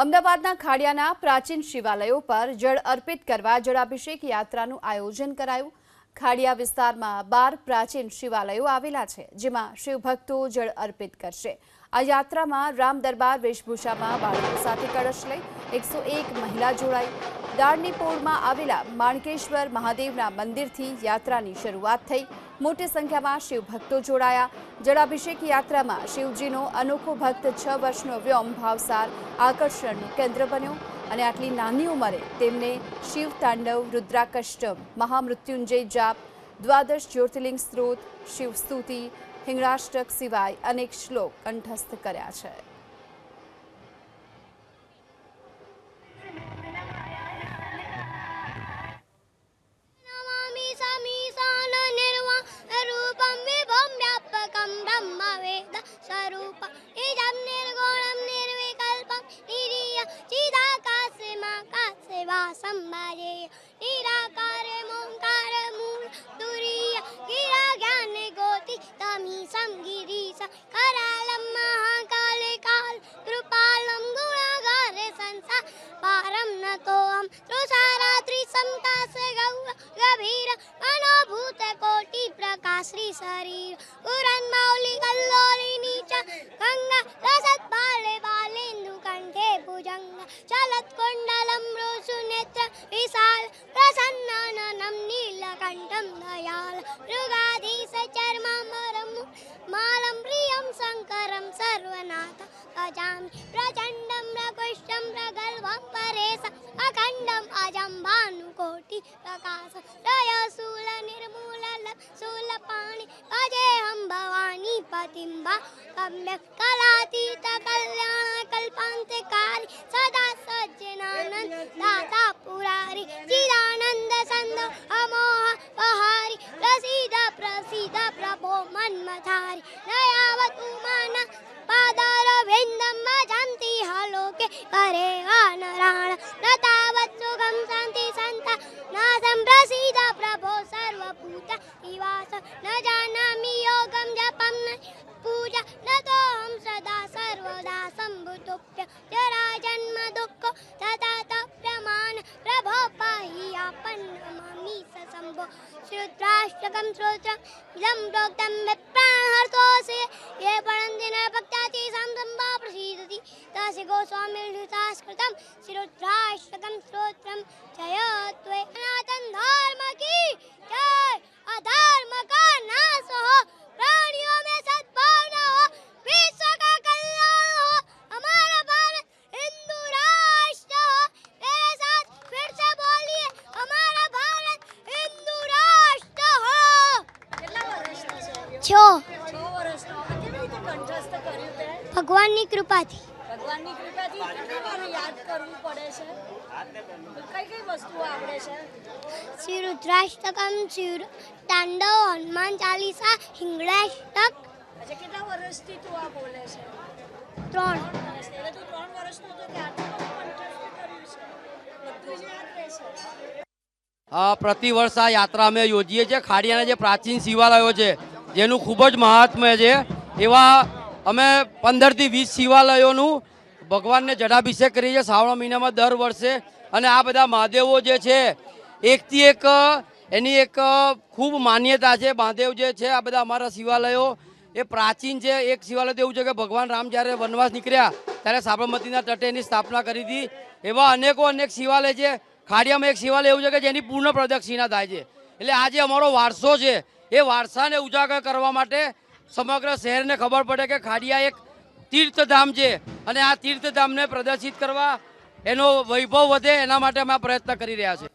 અમદાવાદના ખાડિયાના પ્રાચીન શિવાલયો પર જળ અર્પિત કરવા જળાભિષેક યાત્રાનું આયોજન કરાયું। ખાડિયા વિસ્તારમાં 12 પ્રાચીન શિવાલયો આવેલા છે, જેમાં શિવભક્તો જળ અર્પિત કરશે। આ યાત્રામાં રામ દરબાર વેશભૂષામાં બાળકો સાથે કળશ લઈ 101 મહિલા જોડાઈ। દાળની પોળમાં આવેલા માણકેશ્વર મહાદેવના મંદિરથી યાત્રાની શરૂઆત થઈ। મોટી સંખ્યામાં શિવભક્તો જોડાયા। જળાભિષેક યાત્રામાં શિવજીનો અનોખો ભક્ત 6 વર્ષનો વ્યોમ ભાવસાર આકર્ષણનું કેન્દ્ર બન્યો અને આટલી નાની ઉંમરે તેમને શિવ તાંડવ, રુદ્રાકષ્ટમ, મહામૃત્યુંજય જાપ, દ્વાદશ જ્યોતિર્લિંગ સ્ત્રોત, શિવ સ્તુતિ, હિંગળાષ્ટક સિવાય અનેક શ્લોક કંઠસ્થ કર્યા છે। श्री शरीर उरन मौली कल्लोली नीचा गंगा रसत बाले बालेन्दु कंठे भुजंग चलत कुंडलम रोसु नेत्र विशाल प्रसन्नाननं नीलकंठं दयाल मृगाधीश चर्मामरं मालं प्रियं शंकरं सर्वनाथ भजामि प्रचंडं प्रकृष्टं प्रगल्भं परेश अखंडं अजं भानुकोटि प्रकाश जयशूल निर्मूल शूलपाणि अजेहं भवानी पतिम्बा सम्यक् कलातीत कल्याण कल्पान्तिकारी सदा सज्जनानंद दाता पुरारी चिदानंद संद अमोह बहारी प्रसीद प्रसीद प्रभो मन्मथारी दयावतु मन पादार विंदम जंती हलोके करे नराण नतावत् सुखं शांति संता नासं प्रसीद प्रभो सर्वभूत निवास न जानामि योगं जपं न पूजा न तोऽहं सदा सर्वदा सम्भुतोऽप्य जरा जन्म दुःख तथा प्रमाण प्रभो पाहि आपन्नमामि सशम्भो श्रुत्राष्टकं स्तोत्रम् इदं प्रोक्तं विप्राहर्तोऽसि ये पठन्ति नरभक्त्याति संसम्भा प्रसीदति तस्य गोस्वामिर्हृतास्कृतं श्रुत्राष्टकं स्तोत्रं जयत्वे सनातन धर्म की जय। अधर्म का नाश हो, प्राणियों में सद्भाव हो, विश्व का कल्याण हो, हमारा भारत हिंदू राष्ट्र हो। मेरे साथ फिर से बोलिए, हमारा भारत हिंदू राष्ट्र हो। छो ભગવાનની કૃપાથી ભગવાનની કૃપાથી કેટલી વાર યાદ કરવું પડે છે? કઈ કઈ વસ્તુઓ આવડે છે? શ્રી રુદ્રાષ્ટકમ, શ્રી તાંડવ, હનુમાન ચાલીસા, હિંગળાષ્ટક। અચ્છા, કેટલા વર્ષથી તું આ બોલે છે? 3 વર્ષથી। એટલે તું 3 વર્ષનો તો ક્યારથી કંઠસ્થ કર્યું છે? બધું જ યાદ રહેશે? પ્રતિવર્ષ આ યાત્રા અમે યોજીએ છીએ। ખાડિયાના જે પ્રાચીન શિવાલયો છે જેનું ખૂબ જ મહાત્મ્ય છે, એવા અમે 15 થી 20 શિવાલયોનું ભગવાનને જળાભિષેક કરીએ છીએ શ્રાવણ મહિનામાં દર વર્ષે। અને આ બધા મહાદેવો જે છે એકથી એક એની એક ખૂબ માન્યતા છે। મહાદેવ જે છે આ બધા અમારા શિવાલયો એ પ્રાચીન છે। એક શિવાલય તો એવું છે કે ભગવાન રામ જ્યારે વનવાસ નીકળ્યા ત્યારે સાબરમતીના તટે એની સ્થાપના કરી હતી। એવા અનેક શિવાલય છે। ખાડિયામાં એક શિવાલય એવું છે કે જેની પૂર્ણ પ્રદક્ષિણા થાય છે। એટલે આ જે અમારો વારસો છે એ વારસાને ઉજાગર કરવા માટે સમગ્ર શહેરને ખબર પડે કે ખાડિયા એક તીર્થધામ છે અને આ તીર્થધામને પ્રદર્શિત કરવા, એનો વૈભવ વધે, એના માટે અમે આ પ્રયત્ન કરી રહ્યા છીએ।